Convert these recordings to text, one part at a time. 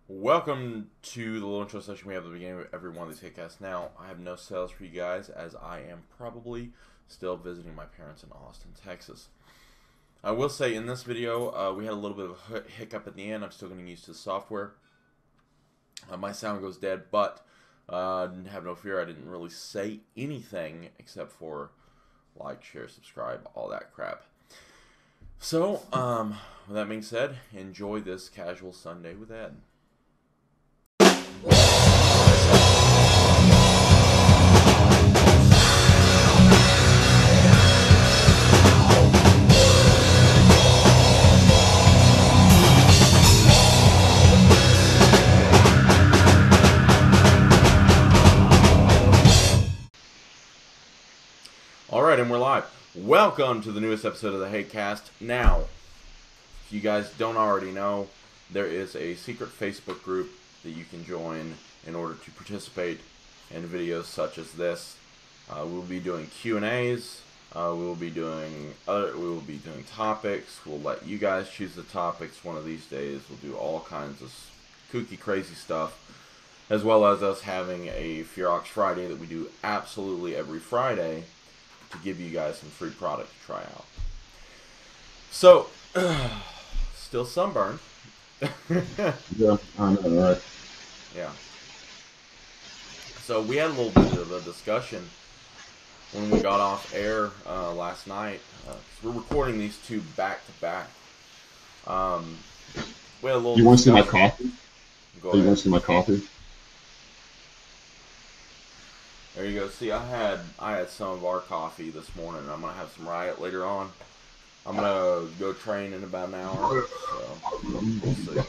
Welcome to the little intro session we have at the beginning of every one of these Hatecasts. Now, I have no sales for you guys as I am probably still visiting my parents in Austin, Texas. I will say in this video, we had a little bit of a hiccup at the end. I'm still getting used to the software. My sound goes dead, but have no fear. I didn't really say anything except for like, share, subscribe, all that crap. So, with that being said, enjoy this casual Sunday with Ed. Alright, and we're live. Welcome to the newest episode of the Hatecast. Now, if you guys don't already know, there is a secret Facebook group that you can join in order to participate in videos such as this. We'll be doing Q&As. We will be doing topics. We'll let you guys choose the topics one of these days. We'll do all kinds of kooky, crazy stuff, as well as us having a Fearox Friday that we do absolutely every Friday to give you guys some free product to try out. So, still sunburned. Yeah, I know, right? Yeah. So we had a little bit of a discussion when we got off air last night. We're recording these two back to back. We had a little. You want to see my coffee? Go ahead. You want to see my coffee? There you go. See, I had some of our coffee this morning. I'm gonna have some Riot later on. I'm gonna go train in about an hour, so we'll see.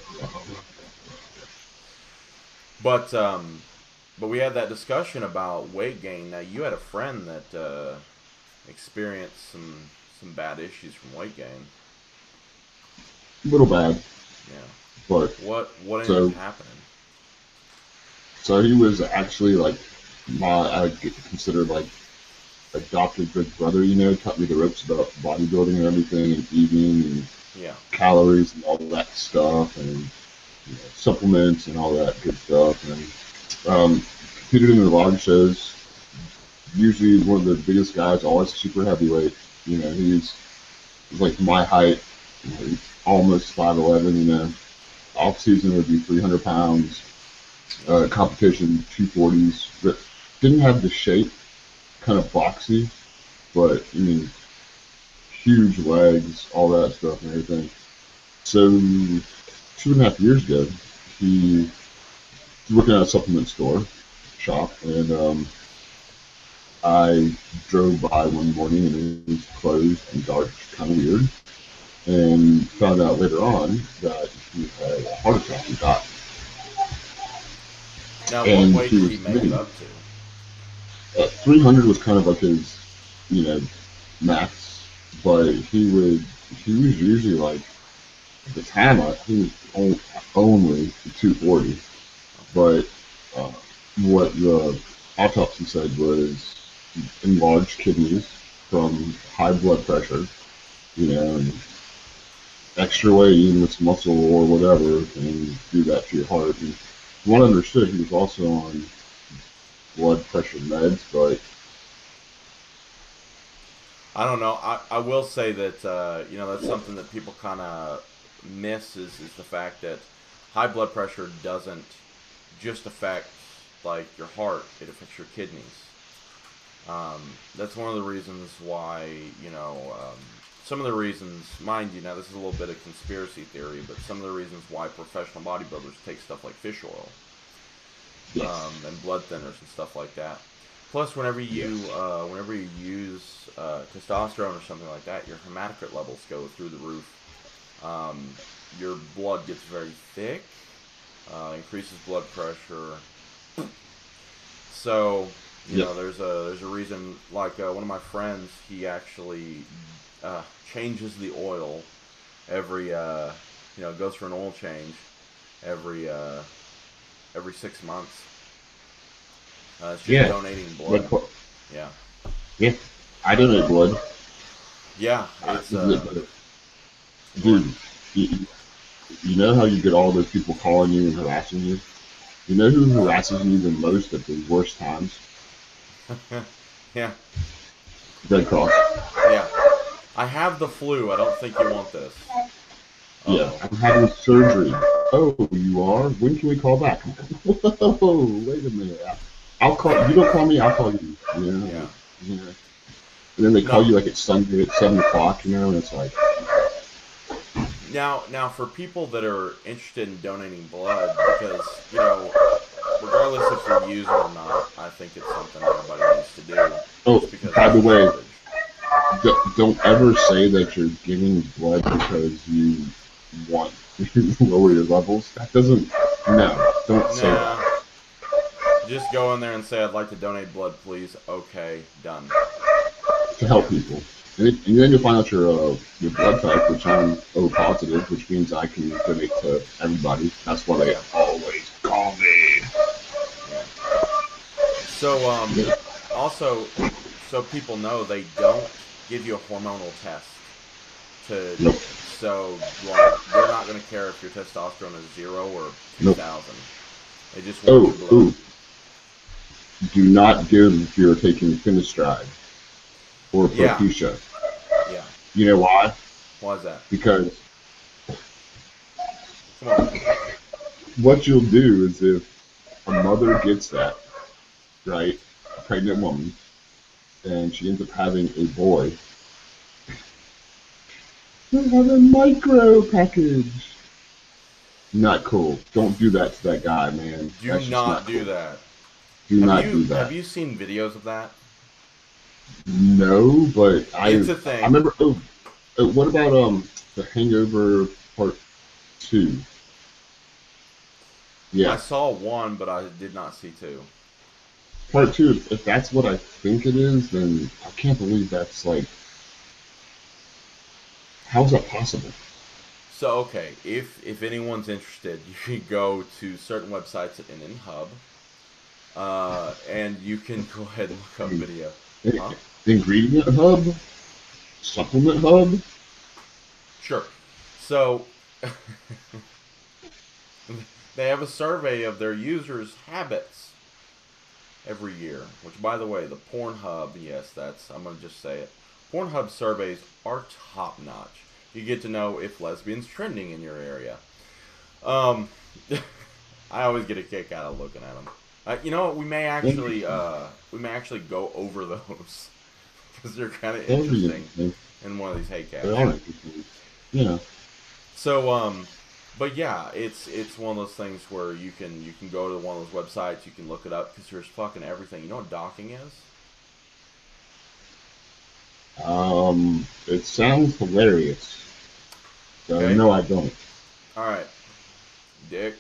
But we had that discussion about weight gain. Now, you had a friend that experienced some bad issues from weight gain. A little bad. Yeah. But what ended up happening? So he was actually like I consider like adopted big brother. You know, taught me the ropes about bodybuilding and everything, and eating, and calories and all that stuff, and supplements and all that good stuff. And competed in the large shows. Usually one of the biggest guys, always super heavyweight. You know, he's like my height, almost 5'11". You know, off season would be 300 pounds. Competition 240s. But didn't have the shape, kind of boxy, but I mean, huge legs, all that stuff and everything. So 2.5 years ago, he was working at a supplement shop, and I drove by one morning and it was closed and dark, kind of weird, and found out later on that he had a heart attack and died. Now, what weight did he make it up to? 300 was kind of like his, max, but he was usually like, at the time, he was only 240, but what the autopsy said was enlarged kidneys from high blood pressure, and extra weight, even with muscle or whatever, can do that to your heart. And from what I understood, he was also on blood pressure meds, but I don't know. I will say that that's something that people kind of miss is the fact that high blood pressure doesn't just affect like your heart; it affects your kidneys. That's one of the reasons why some of the reasons, mind you, now this is a little bit of conspiracy theory, but some of the reasons why professional bodybuilders take stuff like fish oil. And blood thinners and stuff like that. Plus, whenever you use testosterone or something like that, your hematocrit levels go through the roof. Your blood gets very thick, increases blood pressure. So, there's a reason. Like one of my friends, he actually changes the oil every goes for an oil change every 6 months. It's just donating blood. Yeah. Yeah. I donate blood. Yeah. It's dude, You know how you get all those people calling you and harassing you? You know who harasses you the most at the worst times? Yeah. Red Cross. Yeah. I have the flu. I don't think you want this. Yeah, I'm having surgery. Oh, you are? When can we call back? Whoa, wait a minute. I'll call. You don't call me. I'll call you. You know? Yeah. You know? And then they call No. you like it's Sunday at 7 o'clock. You know, and it's like. Now, for people that are interested in donating blood, because regardless if you're using or not, I think it's something everybody needs to do. Oh, Just because by the way, shortage. don't ever say that you're giving blood because you want to lower your levels. That doesn't. No, don't say that. Just go in there and say, "I'd like to donate blood, please." Okay, done. To help people. And then you'll find out your blood type, which I'm O positive, which means I can donate to everybody. That's why they always call me. Yeah. So also, so people know, they don't give you a hormonal test to. Nope. So like, they're not going to care if your testosterone is 0 or 2,000. Nope. They just want your blood. Ooh. Do not give if you're taking finasteride or Propecia. Yeah. You know why? Why is that? Because come on. What you'll do is if a mother gets that, right, a pregnant woman, and she ends up having a boy, they have a micro package. Not cool. Don't do that to that guy, man. Do not do that. Do not do that. Have you seen videos of that? No, but it's a thing. I remember. What about the Hangover Part 2? Yeah, I saw 1, but I did not see 2. Part 2. If that's what I think it is, then I can't believe that's like. How's that possible? So okay, if anyone's interested, you can go to certain websites at NN Hub, and you can go ahead and look up video. Huh? Ingredient Hub, Supplement Hub. Sure. So they have a survey of their users' habits every year. Which, by the way, the Pornhub, yes, I'm gonna just say it. Pornhub surveys are top notch. You get to know if lesbian's trending in your area. I always get a kick out of looking at them. You know what? We may actually go over those because they're kind of interesting in one of these Hatecasts. Yeah. So, but yeah, it's one of those things where you can go to one of those websites, you can look it up because there's fucking everything. You know what docking is? It sounds hilarious. So okay. No, I don't. All right. Dick.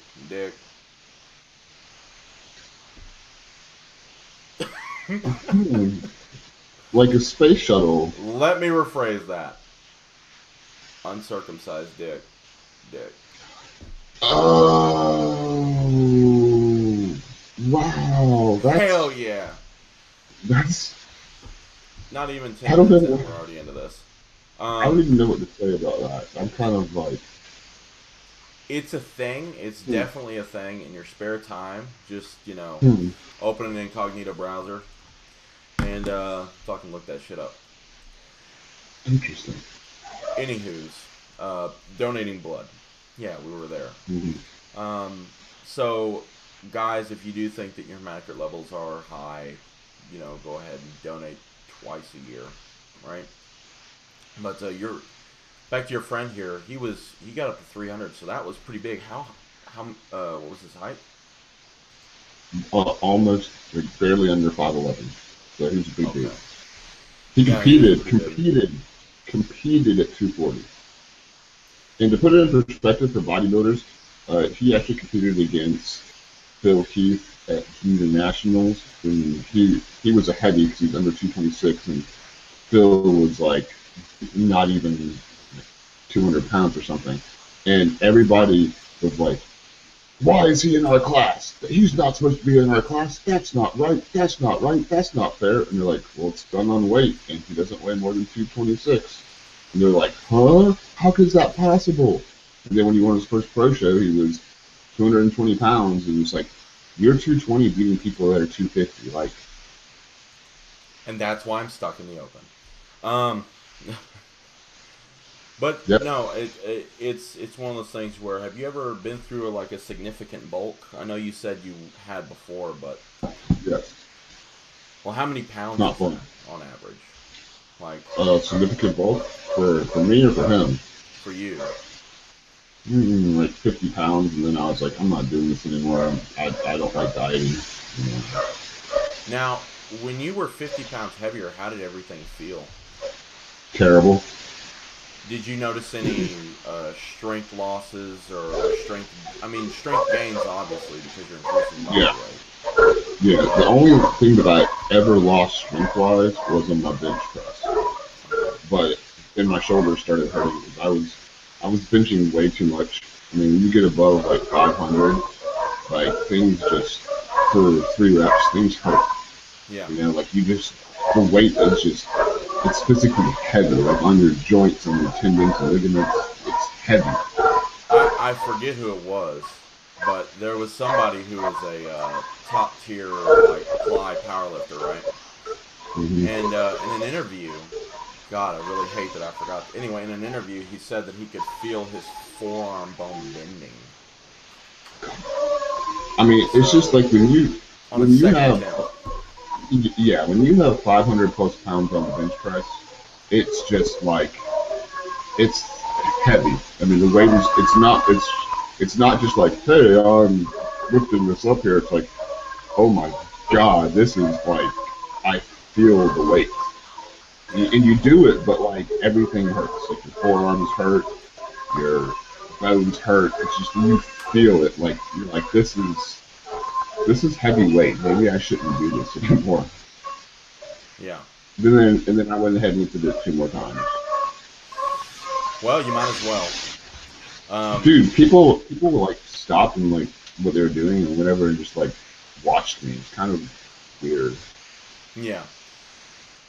Like a space shuttle. Let me rephrase that. Uncircumcised dick. Oh, wow. Hell yeah. That's... Not even 10 minutes in, we're already into this. I don't even know what to say about that. I'm kind of like... It's a thing. It's definitely a thing in your spare time. Just, open an incognito browser and fucking look that shit up. Interesting. Anywho's, donating blood. Yeah, we were there. Mm-hmm. So, guys, if you do think that your hematocrit levels are high, go ahead and donate twice a year, right? But back to your friend here. He got up to 300, so that was pretty big. How what was his height? Almost barely under 5'11". So he was a big dude. He competed at 240. And to put it in perspective for bodybuilders, he actually competed against Phil Keith at Junior Nationals, and he was a heavy because he was under 226, and Phil was like not even 200 pounds or something. And everybody was like, why is he in our class? He's not supposed to be in our class. That's not right. That's not right. That's not fair. And they're like, well, it's done on weight, and he doesn't weigh more than 226. And they're like, huh? How is that possible? And then when he won his first pro show, he was 220 pounds, and it's like, you're 220 beating people that are 250. Like, and that's why I'm stuck in the open. But yep. no, it's one of those things where, have you ever been through like a significant bulk? I know you said you had before, but Yes. Well, how many pounds Not is fun. that on average? Like Significant bulk for me or for him? for you? Like 50 pounds, and then I was like, I'm not doing this anymore. I don't like dieting. You know. Now, when you were 50 pounds heavier, how did everything feel? Terrible. Did you notice any strength losses or strength? I mean, strength gains obviously because you're increasing body Yeah. weight. Yeah. The only thing that I ever lost strength-wise was in my bench press, Okay. but then my shoulders started hurting because I was benching way too much. I mean, when you get above like 500, like things just for 3 reps, things hurt. Yeah. You know, like you just the weight is just it's physically heavy, like on your joints, on your tendons and ligaments. It's heavy. I forget who it was, but there was somebody who was a top tier like fly powerlifter, right? Mm-hmm. And in an interview, God, I really hate that I forgot. Anyway, in an interview, he said that he could feel his forearm bone bending. I mean, it's just So like on a when you second have attempt, yeah, when you have 500 plus pounds on the bench press, it's just like it's heavy. I mean, the weight is it's not just like, hey, I'm lifting this up here. It's like, oh my god, this is like I feel the weight. yeah. And you do it, but like everything hurts. Like your forearms hurt, your bones hurt. It's just you feel it. Like you're like this is heavy weight. Maybe I shouldn't do this anymore. Yeah. And then I went ahead and did it 2 more times. Well, you might as well. Dude, people will like stop and like what they were doing or whatever and just like watched me. It's kind of weird. Yeah.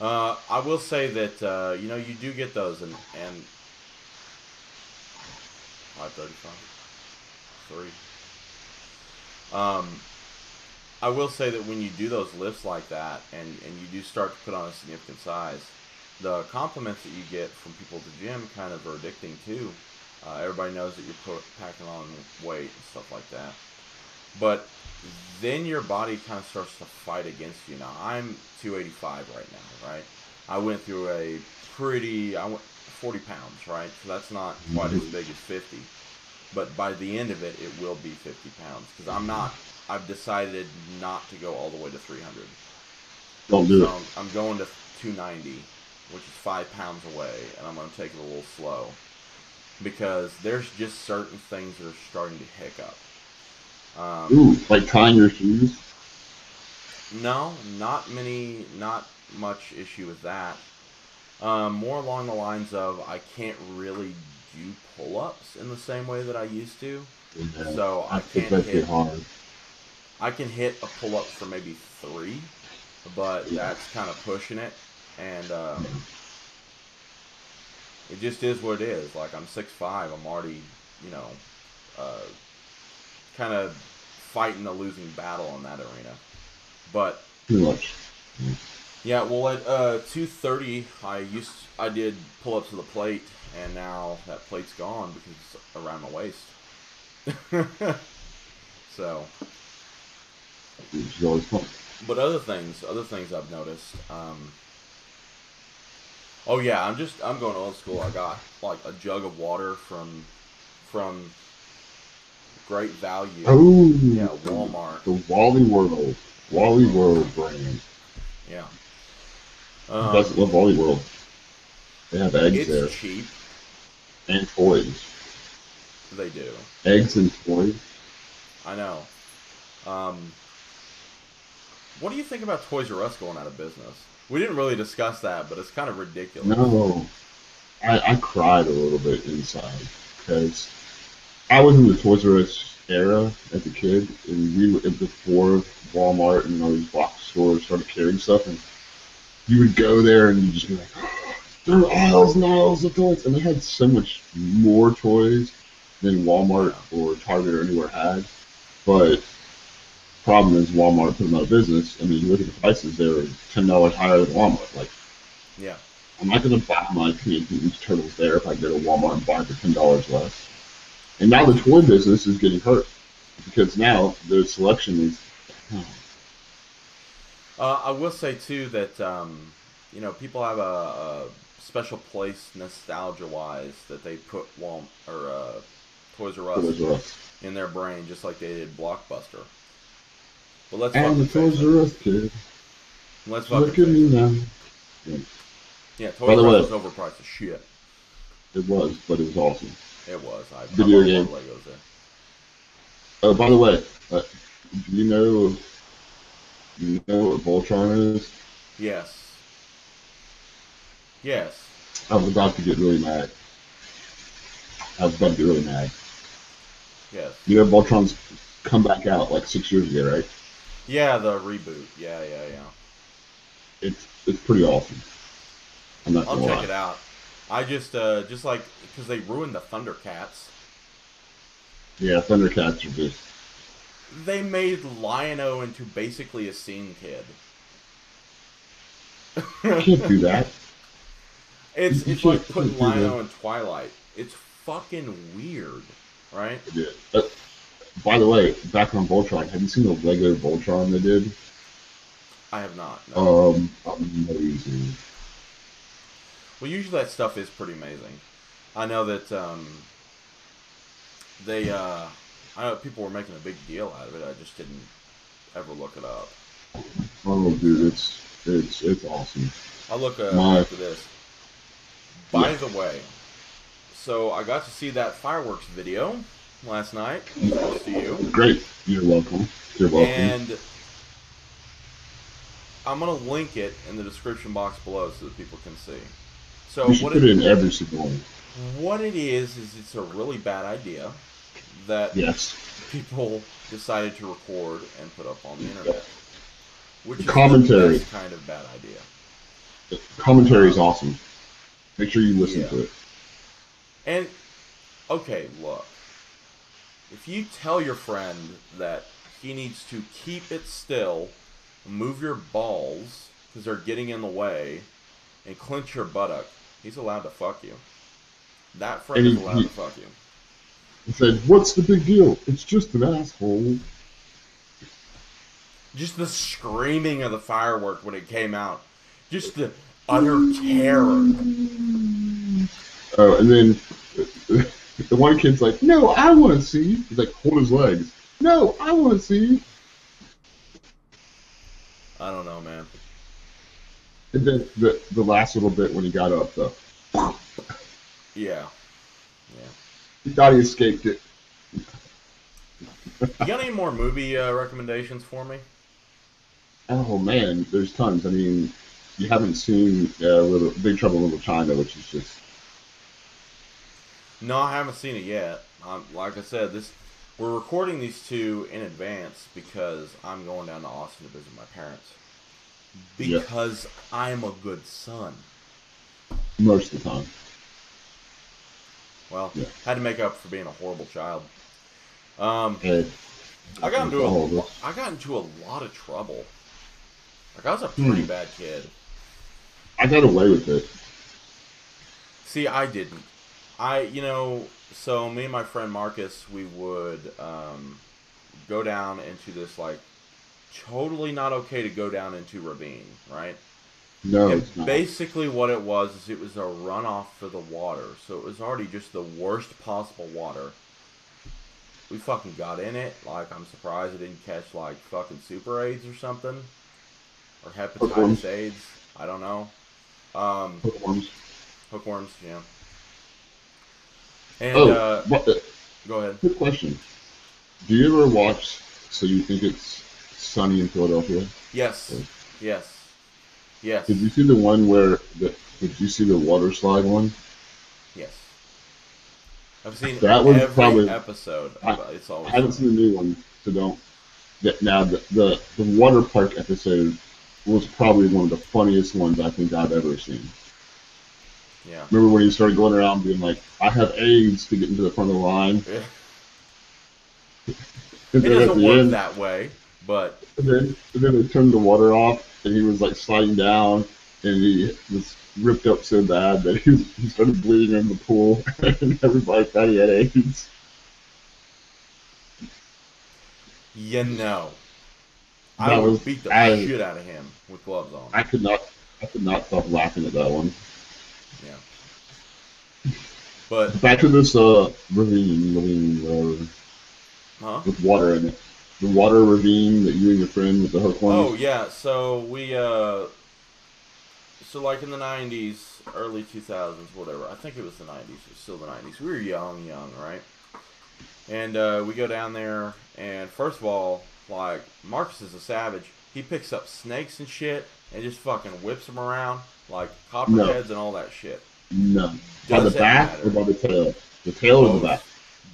I will say that you do get those, and 535, 3. I will say that when you do those lifts like that, and you do start to put on a significant size, the compliments that you get from people at the gym kind of are addicting too. Everybody knows that you're packing on weight and stuff like that. But then your body kind of starts to fight against you. Now, I'm 285 right now, right? I went through I went 40 pounds, right? So that's not quite as big as 50. But by the end of it, it will be 50 pounds. Because I've decided not to go all the way to 300. Don't do it. So I'm going to 290, which is 5 pounds away, and I'm going to take it a little slow. Because there's just certain things that are starting to hiccup. Ooh, like tying your shoes? No, not much issue with that. More along the lines of I can't really do pull-ups in the same way that I used to. Yeah, So I think that's get hard. I can hit a pull-up for maybe 3, but Yeah. that's kind of pushing it. And it just is what it is. Like, I'm 6'5", I'm already, you know, uh, kind of fighting a losing battle in that arena. But Too much. yeah, well, at 230, I did pull up to the plate, and now that plate's gone because it's around my waist. So, It's always fun. but other things I've noticed. Oh yeah, I'm going old school. I got like a jug of water from Great Value. Oh, Yeah, Walmart. the Wally World brand. Yeah. Who doesn't love Wally World? They have eggs It's there cheap. and toys. They do. Eggs and toys. I know. What do you think about Toys R Us going out of business? We didn't really discuss that, but it's kind of ridiculous. No, I cried a little bit inside because I was in the Toys R Us era as a kid, and we were before Walmart and all these box stores started carrying stuff, and you would go there and you'd just be like, there are aisles and aisles of toys, and they had so much more toys. than Walmart Yeah. or Target or anywhere had. But problem is Walmart put them out of business. I mean, you look at the prices; they're $10 higher than Walmart. Like, Yeah. I'm not going to buy my Teenage Mutant Ninja Turtles there if I go to Walmart and buy it for $10 less. And now the toy business is getting hurt because now the selection is. Oh, I will say too that people have a special place nostalgia-wise that they put Toys R Us Toys R Us. in their brain, just like they did Blockbuster. But let's I'm fucking a face Toys it. R Us kid. Let's fucking Look at face me it. now. Yeah. Yeah, By Toys the R Us way, was overpriced as shit. it was, but it was awesome. It was. I Video bought a lot of game. Legos there. Oh, by the way, do you know what Voltron is? Yes. Yes. I was about to get really mad. I was about to get really mad. Yes. You know, Voltron's come back out like 6 years ago, right? Yeah, the reboot. Yeah, yeah, yeah. It's pretty awesome. I'm not I'll gonna check lie. it out. I just like because they ruined the Thundercats. Yeah, Thundercats are just They made Lion-O into basically a scene kid. you can't do that. You It's can't, like you putting can't do that. Lion-O in Twilight. It's fucking weird, right? Yeah. By the way, back on Voltron, have you seen the Lego Voltron they did? I have not. No. Amazing. Well, usually that stuff is pretty amazing. I know that they. I know people were making a big deal out of it. I just didn't ever look it up. Oh, dude, So it's awesome. I'll look My after this. yeah, By the way, so I got to see that fireworks video last night, thanks to you, great. You're welcome. You're welcome. and I'm gonna link it in the description box below so that people can see. So You should put it in every single one. what it is it's a really bad idea that Yes. people decided to record and put up on the internet, The which is the commentary. best kind of bad idea. The commentary is Um, awesome. Make sure you listen yeah, to it. and okay, look, if you tell your friend that he needs to keep it still, move your balls because they're getting in the way, and clench your buttock, he's allowed to fuck you. That friend And is he, allowed to he, fuck you. he said, "What's the big deal? It's just an asshole." Just the screaming of the firework when it came out. Just the utter terror. Oh, and then the one kid's like, "No, I want to see." He's like, "Hold his legs." No, I want to see. I don't know, man. And then the last little bit when he got up, though, Yeah. Yeah. he thought he escaped it. You got any more movie recommendations for me? Oh man, there's tons. I mean, you haven't seen Little Big Trouble in Little China, which is just No, I haven't seen it yet. Like I said, we're recording these two in advance because I'm going down to Austin to visit my parents. yeah, Because I'm a good son. most of the time. Well, Yeah, had to make up for being a horrible child. Um, and I got happens to into all of us. a lot of trouble. Like I was a pretty Hmm. bad kid. I got away with it. See, I didn't. So me and my friend Marcus, we would go down into this like totally not okay to go down into ravine, right? No, And it's not. basically what it was is it was a runoff for the water. So it was already just the worst possible water. We fucking got in it. Like, I'm surprised it didn't catch, like, fucking super AIDS or something. Or hepatitis Hookworms. AIDS. I don't know. Um, Hookworms. Hookworms, yeah. And, Oh, go ahead. quick question. Do you ever watch So You Think It's Sunny in Philadelphia? Yes. Or- Yes. Did you Yes. see the one where did you see the water slide one? Yes. I've seen That was every probably episode I, of It's I Always haven't Sunny. seen the new one, so don't. Now the water park episode was probably one of the funniest ones I think I've ever seen. Yeah. Remember when he started going around being like, I have AIDS to get into the front of the line? Yeah. And It then at doesn't the work end, that way, but and then they turned the water off, and he was like sliding down, and he was ripped up so bad that he started bleeding in the pool, and everybody thought he had AIDS. you know, I That would was beat the I shit out of him with gloves on. I could not I could not stop laughing at that one. Yeah. But, Back to this ravine, whatever, huh? with water in it. The water ravine that you and your friend with the hook Oh, ones. yeah, so so like in the 90s, early 2000s, whatever. I think it was the 90s. It was still the 90s. We were young, right? And we go down there, and first of all, like, Marcus is a savage. He picks up snakes and shit and just fucking whips them around, like No, copperheads and all that shit. no. By the Doesn't back or matter. by the tail? The tail or the back?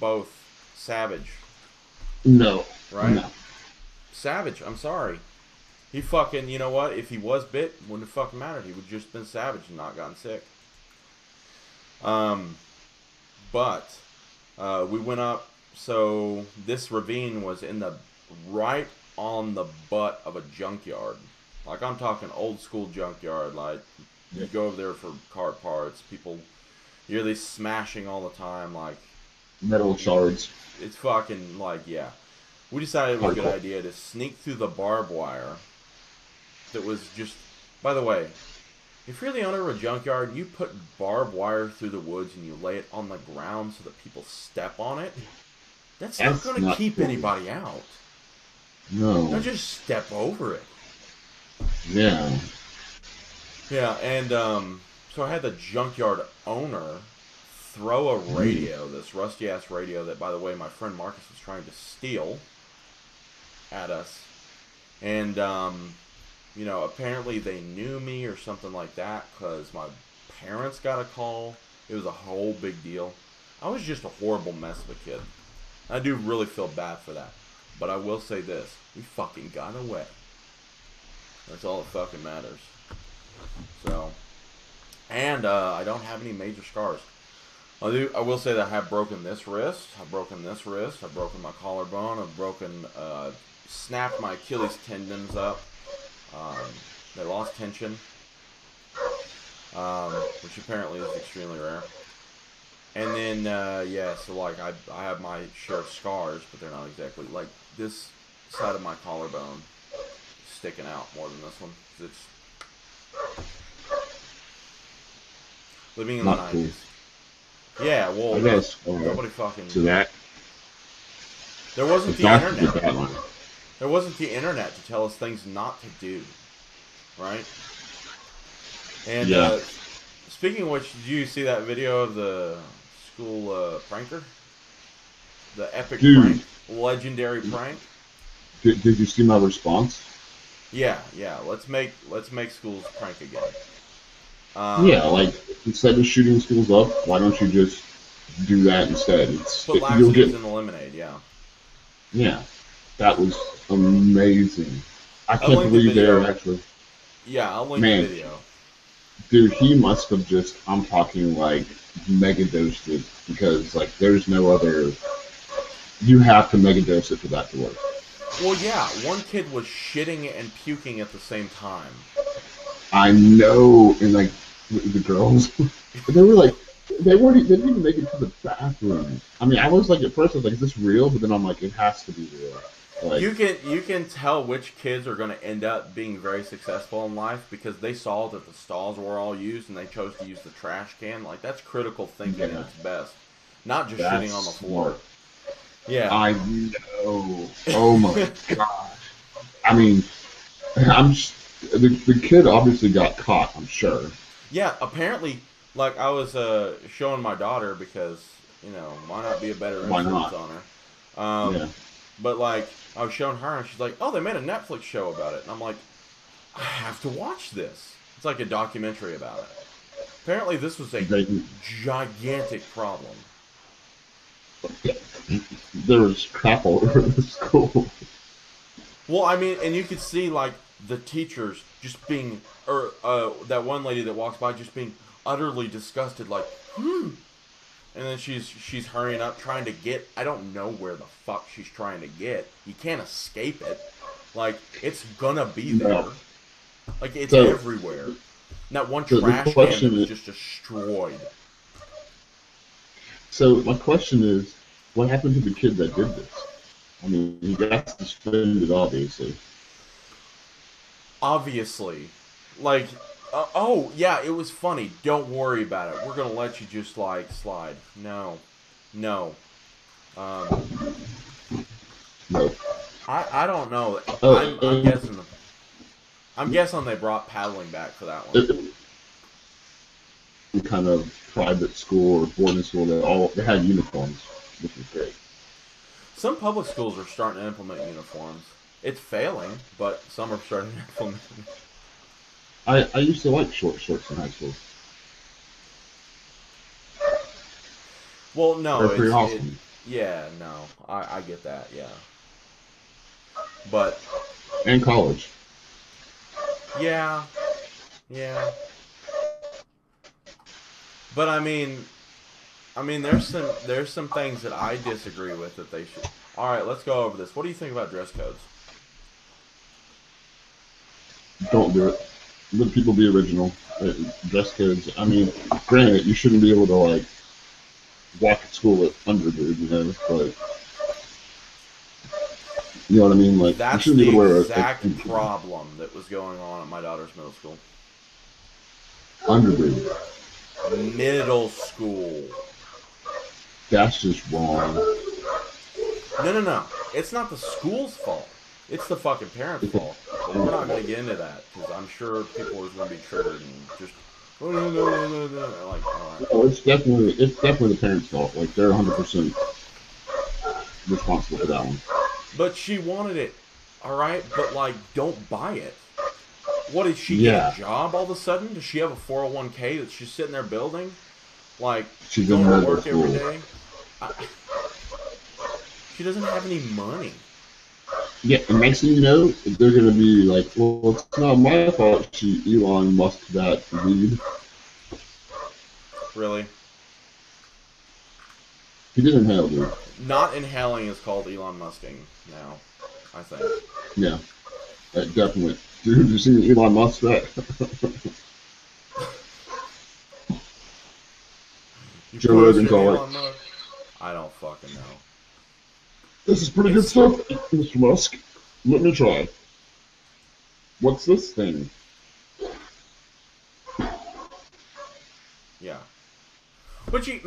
Both. Both. Savage. No, Right? no. Savage. I'm sorry. He fucking, you know what? If he was bit, wouldn't have fucking mattered. He would just been savage and not gotten sick. Um, but we went up. So this ravine was in the right on the butt of a junkyard. Like, I'm talking old school junkyard. Like, you Yeah. go over there for car parts. People, you're really smashing all the time. Like, Metal shards. it's fucking like, yeah. We decided it was a good Hardcore. idea to sneak through the barbed wire. That was just, by the way, if you're the owner of a junkyard, you put barbed wire through the woods and you lay it on the ground so that people step on it. That's not That's going to not keep cool. anybody out. No. Don't just step over it. Yeah. Yeah, and so I had the junkyard owner throw a radio, this rusty ass radio that, by the way, my friend Marcus was trying to steal at us. And, you know, apparently they knew me or something like that because my parents got a call. It was a whole big deal. I was just a horrible mess of a kid. I do really feel bad for that. But I will say this. We fucking got away. That's all that fucking matters. So, and I don't have any major scars. I will say that I have broken this wrist. I've broken this wrist. I've broken my collarbone. I've broken, snapped my Achilles tendons up. They lost tension, which apparently is extremely rare. And then, yeah, so like I have my share of scars, but they're not exactly like this side of my collarbone sticking out more than this one. It's living in the Not cool. 90s. Yeah, well, I guess nobody fucking. to that. There wasn't It's the not the internet. bad one. There wasn't the internet to tell us things not to do, right? And Yeah. speaking of which, did you see that video of the school pranker? The epic Dude. prank, legendary prank. Did you see my response? Yeah. Let's make schools prank again. Yeah, like instead of shooting schools up, why don't you just do that instead? Put You'll laxatives get in the lemonade. Yeah. yeah. That was amazing. I I'll can't link the believe they're video. actually Yeah, I'll link the man, video. dude. He must have just I'm talking like mega dosed it because like there's no other. You have to mega dose it for that to work. Well, yeah, one kid was shitting and puking at the same time. I know, and like the girls, they were like, they didn't even make it to the bathroom. I mean, I was like, at first, I was like, is this real? But then I'm like, it has to be real. Like, You can tell which kids are going to end up being very successful in life because they saw that the stalls were all used and they chose to use the trash can. Like, that's critical thinking at its best, not just that's shitting on the floor. smart. Yeah, I know. Oh my god. I mean, I'm just, the kid obviously got caught. I'm sure. yeah. Apparently, like I was showing my daughter because you know why not be a better Why influence not? on her. Yeah. But like I was showing her and she's like, "Oh, they made a Netflix show about it," and I'm like, "I have to watch this." It's like a documentary about it. Apparently, this was a They, gigantic problem. there was crap all over the school. Well, I mean, and you could see like the teachers just being, or that one lady that walks by just being utterly disgusted, like, and then she's hurrying up, trying to get. I don't know where the fuck she's trying to get. You can't escape it. Like, it's gonna be there. Like, it's everywhere. That one trash can that was just destroyed. So my question is, what happened to the kid that did this? I mean, he got suspended, obviously. Obviously. Like, oh, yeah, it was funny. Don't worry about it. We're going to let you just, like, slide. No. No. No. I don't know. I'm guessing they brought paddling back for that one. Kind of private school or boarding school, they had uniforms, which was great. Some public schools are starting to implement uniforms. It's failing, but some are starting to implement it. I used to like short shorts in high school. Well, no, pretty awesome. Yeah, no, I get that, yeah. But and college. Yeah. But I mean, there's some things that I disagree with that they should. All right, let's go over this. What do you think about dress codes? Don't do it. Let people be original. Dress codes. I mean, granted, you shouldn't be able to like walk at school with underboob, but you know what I mean. Like, that's you shouldn't be able to wear exact problem that was going on at my daughter's middle school. Underboob. Middle school. That's just wrong. No. It's not the school's fault. It's the fucking parents' fault. But we're not going to get into that because I'm sure people are going to be triggered and just. Like, all right. No, it's definitely the parents' fault. Like, they're 100% responsible for that one. But she wanted it, all right. But like, don't buy it. What did she get a job all of a sudden? Does she have a 401k that she's sitting there building? Like, she's going to work every day? She doesn't have any money. Yeah, and next thing you know, they're going to be like, well, it's not my fault Elon Musk that weed. Really? He did inhale, dude. Not inhaling is called Elon Musking now, I think. Yeah, definitely. Dude, you see Elon Musk that? Joe Rogan's all like, I don't fucking know. This is pretty good stuff, Mr. Musk. Let me try. What's this thing? Yeah. But you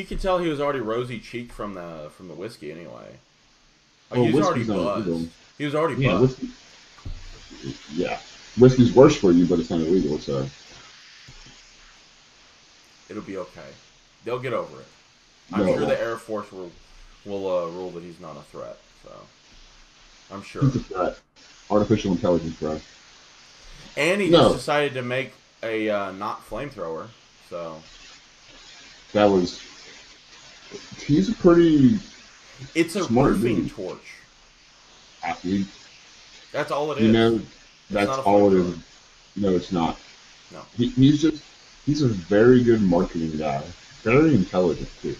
can tell he was already rosy cheeked from the whiskey anyway. Like, he was already buzzed. He was already buzzed. Whiskey's worse for you, but it's not illegal, so it'll be okay. They'll get over it. I'm sure the Air Force will rule that he's not a threat. So I'm sure. He's a threat. Artificial intelligence, bro. And he just decided to make a not flamethrower. So he's a pretty. It's a roofing torch. That's all it is. You know, that's all it is. No, it's not. No. He's a very good marketing guy. Very intelligent too.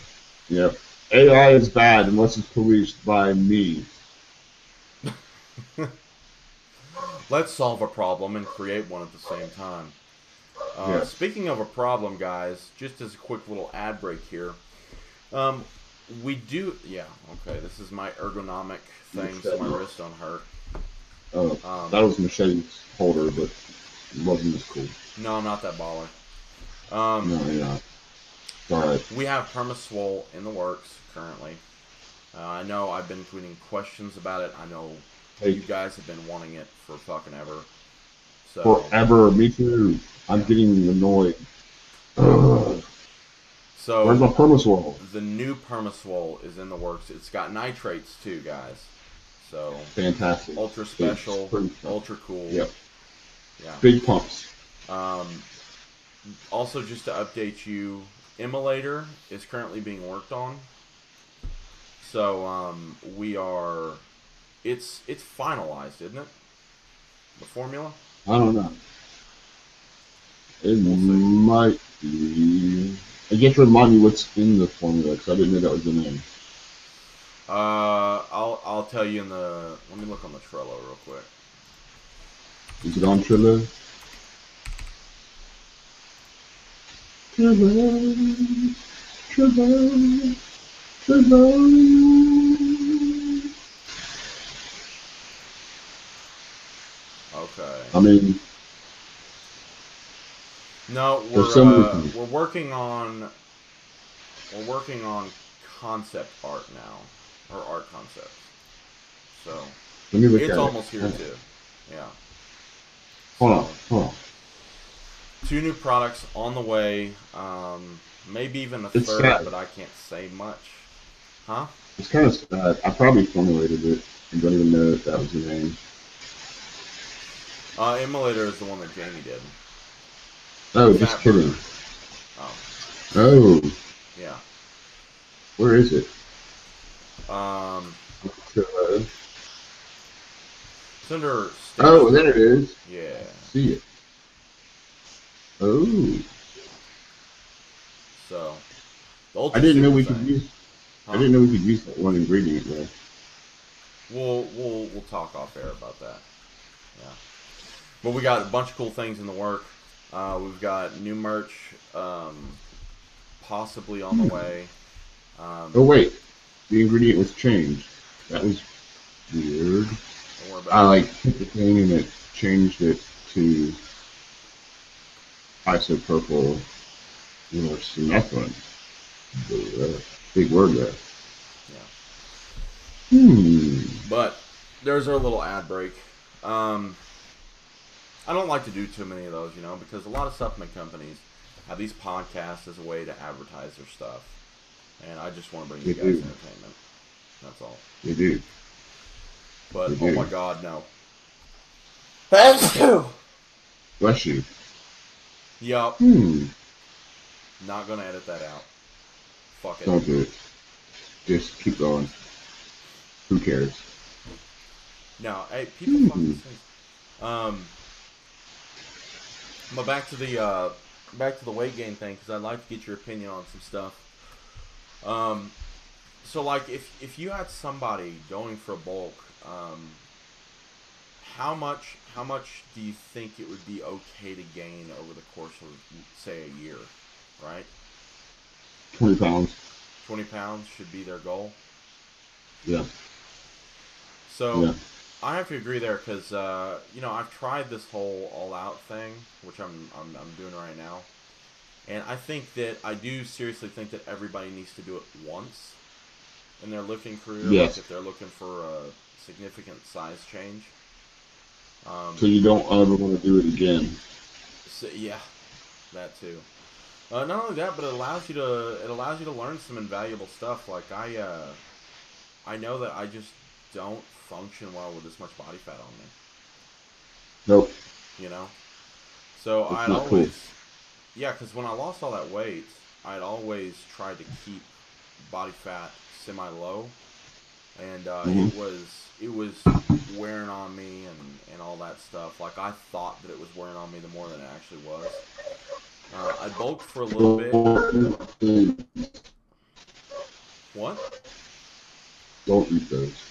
Yeah. AI is bad unless it's policed by me. Let's solve a problem and create one at the same time. Speaking of a problem, guys, just as a quick little ad break here, we do. Yeah, okay. This is my ergonomic thing, so my wrist don't hurt. That was Machete's holder, but it wasn't as cool. No, I'm not that baller. No, you're not. Sorry. We have Permaswole in the works currently. I know I've been tweeting questions about it. I know you guys have been wanting it for fucking ever. So forever, me too. I'm getting annoyed. Ugh. So where's my Permaswole? The new Permaswole is in the works. It's got nitrates too, guys. So fantastic. Ultra special, ultra cool. Yep. Yeah. Big pumps. Also, just to update you, Immolator is currently being worked on. So it's finalized, isn't it? The formula? I don't know. It We'll see. might be. I guess remind me what's in the formula, because I didn't know that was the name. I'll tell you in the. Let me look on the Trello real quick. Is it on Trello? Trello, Trello, Trello. Okay. I mean, No, we're working on concept art now, or art concepts. So let me look it's at it. almost here too. Yeah. Hold So on, hold on. 2 new products on the way. Maybe even a It's third, sad. but I can't say much. Huh? It's kind of sad. I probably formulated it and don't even know if that was the name. Emulator is the one that Jamie did. Oh, just Fat kidding. burner. Oh. Oh, Yeah. where is it? Um, Trello. it's under stage Oh, there it 3. is. Yeah. See it. Oh, So the I ultra didn't know super we could thing. use. I Huh? didn't know we could use that one ingredient though. We'll talk off air about that. Yeah. But we got a bunch of cool things in the work. We've got new merch, possibly on the way. Oh wait, the ingredient was changed. That was weird. Don't worry I about it. like hit the thing and it changed it to isopropyl norepinephrine. Big word there. Yeah. Hmm. But there's our little ad break. Um, I don't like to do too many of those, because a lot of supplement companies have these podcasts as a way to advertise their stuff. And I just want to bring you They guys do. entertainment. That's all. They do. But, They oh do. my god, no. Bless you. Yup. Hmm. Not gonna edit that out. Fuck it. Don't do it. Just keep going. Who cares? No, hey, people fucking Hmm. sneeze. But back to the weight gain thing, because I'd like to get your opinion on some stuff. So like if you had somebody going for a bulk, how much do you think it would be okay to gain over the course of, say, a year, right? 20 pounds. 20 pounds should be their goal. Yeah. So Yeah. I have to agree there, because I've tried this whole all out thing, which I'm doing right now, and I do seriously think that everybody needs to do it once in their lifting career, like Yes. if they're looking for a significant size change. So you don't ever want to do it again. So, yeah, that too. Not only that, but it allows you to learn some invaluable stuff. Like I know that I just don't function well with this much body fat on me. Nope. You know, so It's I'd not cool. always, yeah, because when I lost all that weight, I'd always tried to keep body fat semi low, and Hmm. it was wearing on me and all that stuff. Like I thought that it was wearing on me the more than it actually was. I bulked for a little bit. Don't What? eat those.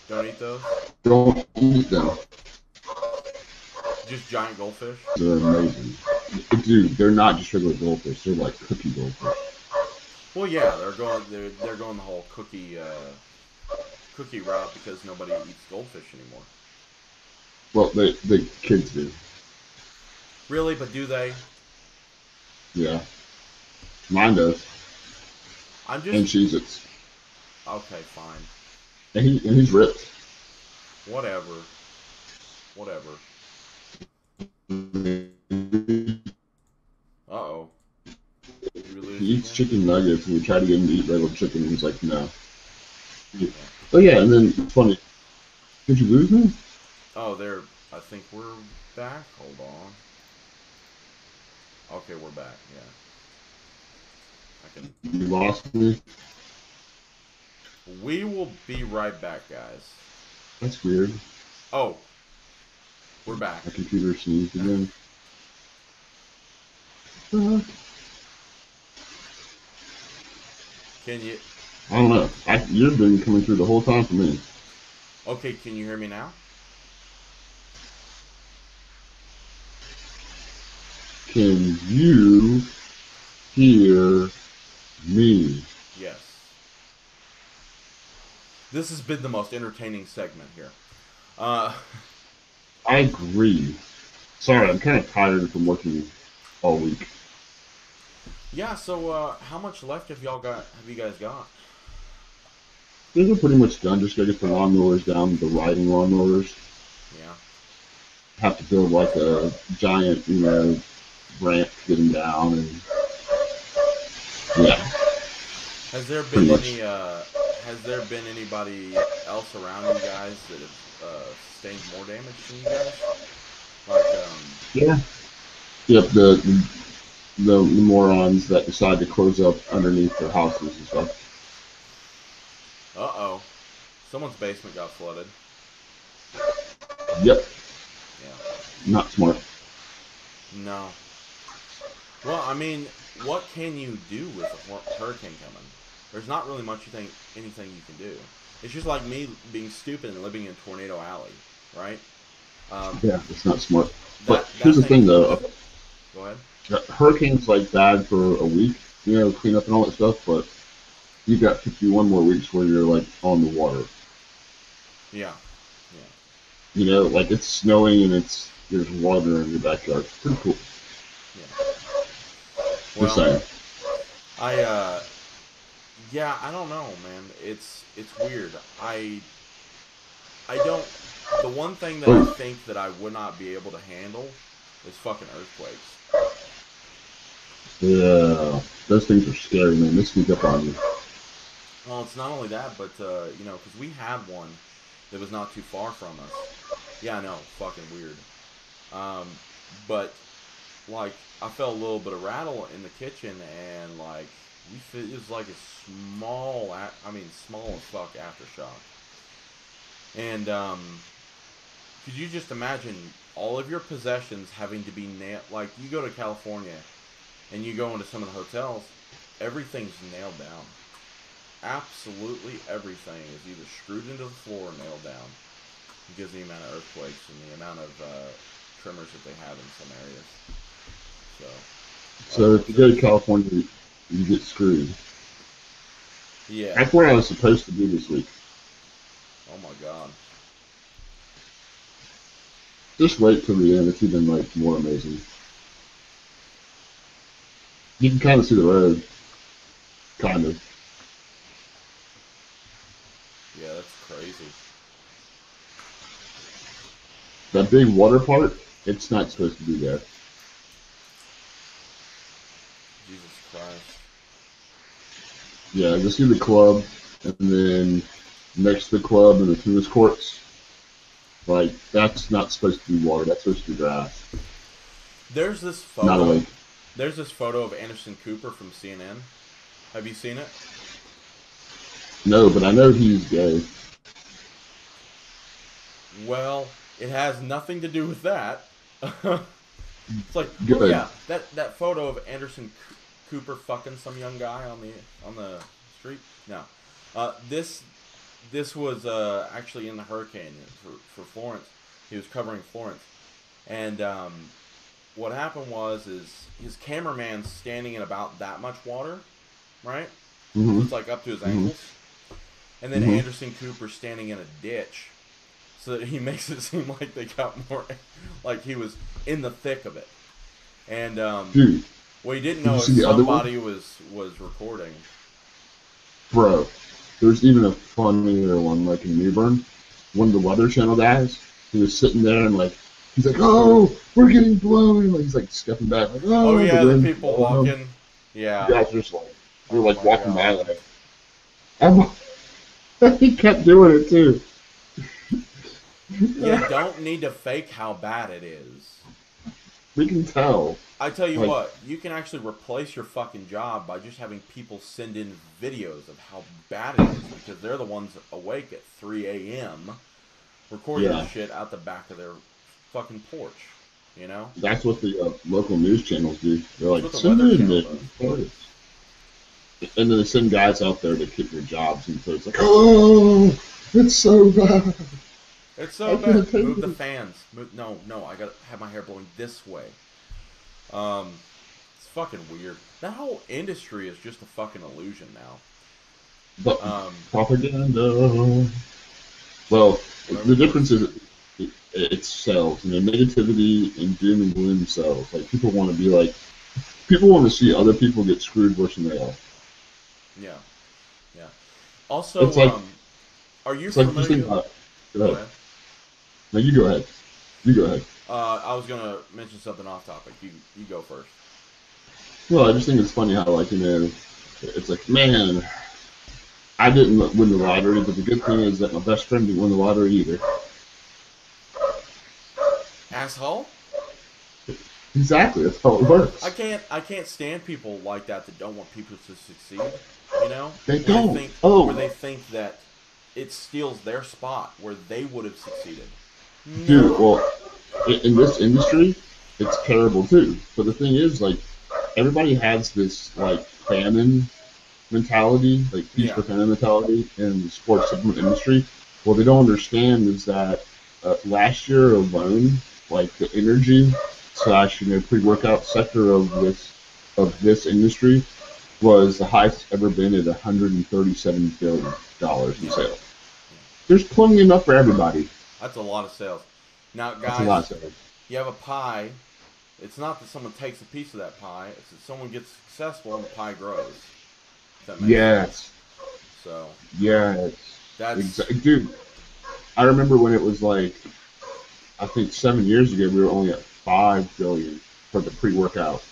Don't eat those? Don't eat them. Just giant goldfish? They're amazing. Dude, they're not just regular goldfish. They're like cookie goldfish. Well, yeah, they're going the whole cookie route because nobody eats goldfish anymore. Well, the kids do. Really, but do they? Yeah. Mine does. I'm just And Cheez-Its. okay, fine, And he's ripped. whatever, whatever. He Uh-oh, did we lose you eats again? chicken nuggets, and we try to get him to eat regular chicken, and he's like, no. Yeah. Oh yeah, and then it's funny. Did you lose me? Oh, there. I think we're back. Hold on. Okay, we're back. Yeah, I can. You lost me? We will be right back, guys. That's weird. Oh, we're back. My computer sneezed again. Can you? I don't know. You've been coming through the whole time for me. Okay, can you hear me now? Can you hear me? Yes. This has been the most entertaining segment here. I agree. Sorry, I'm kind of tired from working all week. Yeah, so how much left have y'all got? Have you guys got? These are pretty much done. Just gotta get the lawnmowers down, the riding lawnmowers. Yeah. Have to build like a giant, ramp to get them down, and yeah. Has there Pretty been much. any? Has there been anybody else around you guys that have sustained more damage than you guys? Like, Yeah. Yep. The morons that decide to close up underneath their houses and stuff. uh-oh, someone's basement got flooded. Yep. Yeah. Not smart. No. Well, I mean, what can you do with a hurricane coming? There's not really much anything you can do. It's just like me being stupid and living in Tornado Alley, right? Yeah, it's not smart. But That here's the thing thing, comes. though. Go ahead. Hurricanes like bad for a week, clean up and all that stuff. But you got 51 more weeks where you're like on the water. Yeah. Yeah. Like it's snowing and there's water in your backyard. It's pretty cool. Yeah. Just Well, saying. yeah, I don't know, man. It's weird. I don't. The one thing that I Oh, think that I would not be able to handle is fucking earthquakes. yeah, those things are scary, man. They sneak up on you. Well, it's not only that, but because we had one that was not too far from us. Yeah, I know, fucking weird. Um, but like, I felt a little bit of rattle in the kitchen, and like, it was like a small as fuck aftershock. And could you just imagine all of your possessions having to be nailed? Like, you go to California and you go into some of the hotels, everything's nailed down. Absolutely everything is either screwed into the floor or nailed down because of the amount of earthquakes and the amount of tremors that they have in some areas. So, So if what's you go to this? California, you get screwed. Yeah. That's where I was supposed to be this week. Oh my God. Just wait till the end. It's even like more amazing. You can kind of see the road, kind of. Yeah, that's crazy. That big water part, it's not supposed to be there. Jesus Christ. Yeah, just see the club, and then next to the club and the tennis courts. Like that's not supposed to be water. That's supposed to be grass, There's this not a photo. lake. There's this photo of Anderson Cooper from CNN. Have you seen it? No, but I know he's gay. Well, it has nothing to do with that. It's like, oh Good. yeah, that photo of Anderson Cooper fucking some young guy on the street. No, this was actually in the hurricane for Florence. He was covering Florence, and what happened was is his cameraman's standing in about that much water, right? So Mhm. it's like up to his Mhm. ankles, and then Mhm. Anderson Cooper standing in a ditch, so that he makes it seem like they got more, like he was in the thick of it. And Dude, what he didn't did you know is see the other one, somebody was recording. bro? There's even a funnier one, like in Newbern. One of the Weather Channel guys. He was sitting there and like he's like, "Oh, we're getting blown!" Like he's like stepping back, like, Oh "Oh, the yeah, the wind's people blowing him." walking. You Yeah. guys are just like they're Oh like my walking by god. like, I'm, he kept doing it too. You don't need to fake how bad it is. We can tell. I tell you Like, what, you can actually replace your fucking job by just having people send in videos of how bad it is because they're the ones awake at 3 a.m. recording this yeah, shit out the back of their fucking porch. You know? That's what the local news channels do. They're That's like, what the send Weather in Channel the does. reports. And then they send guys out there to keep their jobs, and so it's like, oh, it's so bad. It's I so bad. can't take Move the it. fans. No, I gotta have my hair blowing this way. It's fucking weird. That whole industry is just a fucking illusion now. But propaganda. Well, Whatever the works difference for is them. it sells. Negativity and doom and gloom sells. Like people want to see other people get screwed worse than they are. Yeah, yeah. It's Also, like are you just think familiar? about it. Go Go ahead. ahead. No, you go ahead. You go ahead. I was gonna mention something off topic. You go first. Well, I just think it's funny how it's like, man, I didn't win the lottery, but the good thing is that my best friend didn't win the lottery either. Asshole. Exactly, that's how it works. I can't stand people like that don't want people to succeed. You know, They don't. Oh, where they think that it steals their spot where they would have succeeded. dude. No. Well, in this industry, it's terrible too. But the thing is, like, everybody has this like famine mentality, like feast Yeah. for famine mentality in the sports supplement industry. What they don't understand is that last year alone, like the energy slash pre-workout sector of this industry was the highest it's ever been at $137 billion in Yeah. sales. There's plenty enough for everybody. That's a lot of sales. Now, That's a lot of guys, sales. you have a pie. It's not that someone takes a piece of that pie. It's that someone gets successful and the pie grows. If that makes sense. Yes, So yes, that's exactly, dude. I remember when it was like, I think 7 years ago, we were only at 5 billion for the pre-workout,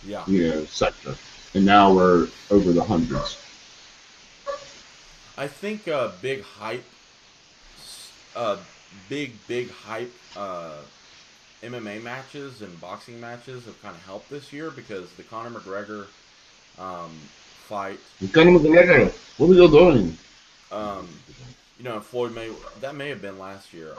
yeah. sector, and now we're over the hundreds. I think uh, big hype MMA matches and boxing matches have kind of helped this year because the Conor McGregor fight, Conor McGregor, what are you doing? um, Floyd May that may have been last year.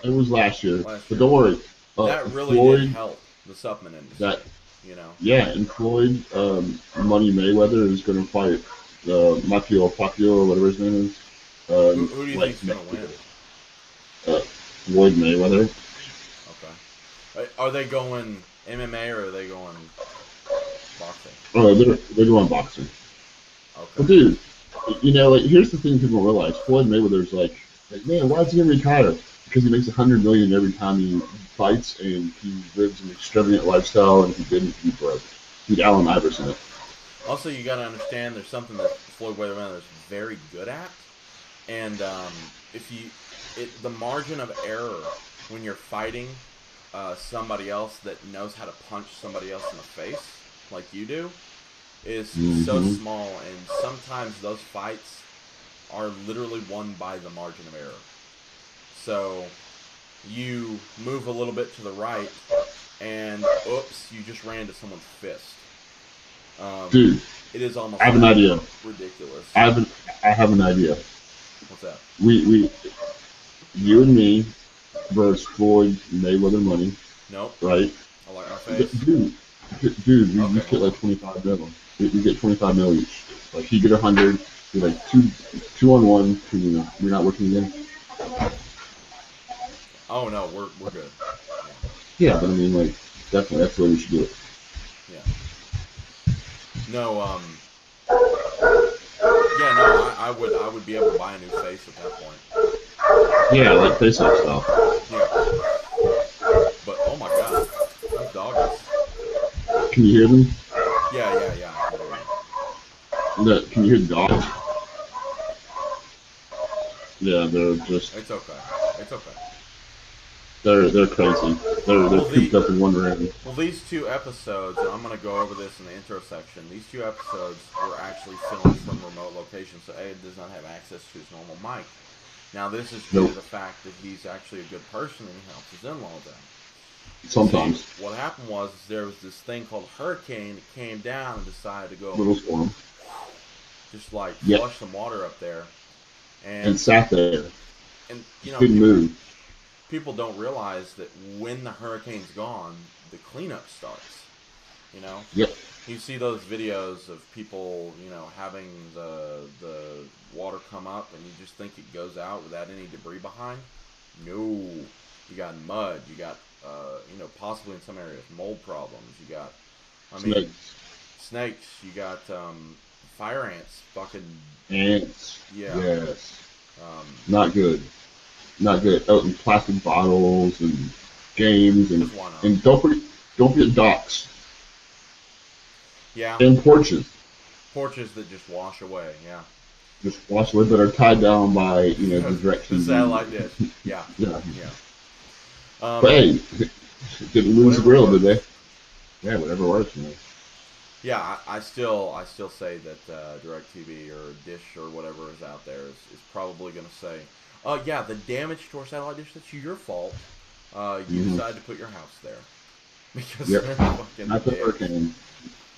It was last year, Last but year. don't worry. That really did Floyd, help the supplement industry. that You know, yeah, and Floyd, Money Mayweather is going to fight Machio Pacquiao or whatever his name is. who do you Like think's gonna next win? year. Floyd Mayweather. Okay, are they going MMA or are they going boxing? Oh, they're doing boxing. Okay, But dude, like here's the thing people don't realize: Floyd Mayweather's like, man, why is he gonna retire? Because he makes $100 million every time he fights, and he lives an extravagant lifestyle, and he didn't be broke. He'd Allen Iverson it. also you got to understand there's something that Floyd Mayweather is very good at, and if you the margin of error when you're fighting somebody else that knows how to punch somebody else in the face like you do is so Mm-hmm. small, and sometimes those fights are literally won by the margin of error. So you move a little bit to the right, and oops, you just ran into someone's fist. Um, Dude, it is I almost have an that idea. ridiculous. I have an idea. What's that? We you and me versus Floyd Mayweather money, Nope. right? I like my face. Dude, dude, we Okay, just get hold like on. 25 mil. We get 25 mil each. Like he get 100. We like two on one. We're not working again. Oh no, we're good. Yeah, Yeah, but I mean, like, definitely that's the way we should do it. yeah. No, yeah, no. I would be able to buy a new face at that point. Yeah, like face off style. Yeah. But oh my god, those doggies. Can you hear them? Yeah. I can hear you. Can you hear the dogs? Yeah, they're just It's okay. It's okay. they're crazy. They're Well, cooped up in one room. these two episodes, and I'm going to go over this in the intro section. These two episodes were actually filmed from remote locations, so Ed does not have access to his normal mic. Now, this is due Nope. to the fact that he's actually a good person and he helps his in-laws out. Sometimes. See, what happened was there was this thing called hurricane that came down and decided to go Little storm. just like Yep. flush some water up there, And and sat there. and Didn't move. people don't realize that when the hurricane's gone, the cleanup starts. You know? Yep. You see those videos of people, you know, having the water come up, and you just think it goes out without any debris behind. No, you got mud. You got, you know, possibly in some areas mold problems. You got, snakes. You got fire ants. Fucking ants. Yeah. Yes. Not good. Not good. Oh, and plastic bottles and games and don't forget docks. Yeah. And porches. Porches that just wash away. Yeah. Just wash away, but are tied down by, you know, the direct the satellite dish. Yeah. Yeah. Yeah. But hey, didn't lose the grill, did they? Yeah, whatever works, man. Yeah, I still say that DirecTV or Dish or whatever is out there is probably going to say, yeah, the damage to our satellite dish, that's your fault. You decided to put your house there. Because they're fucking not the hurricane.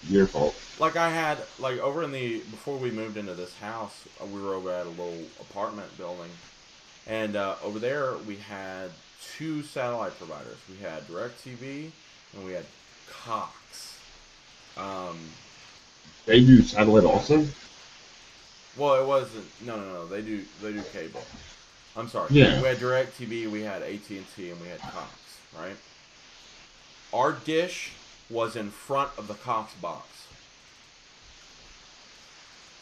Your fault. Like I had, like over in before we moved into this house, we were over at a little apartment building. And over there we had 2 satellite providers. We had DirecTV and we had Cox. They do satellite also? Well, it wasn't. No. They do cable. I'm sorry. Yeah. We had DirecTV, we had AT&T, and we had Cox. Right. Our dish was in front of the Cox box.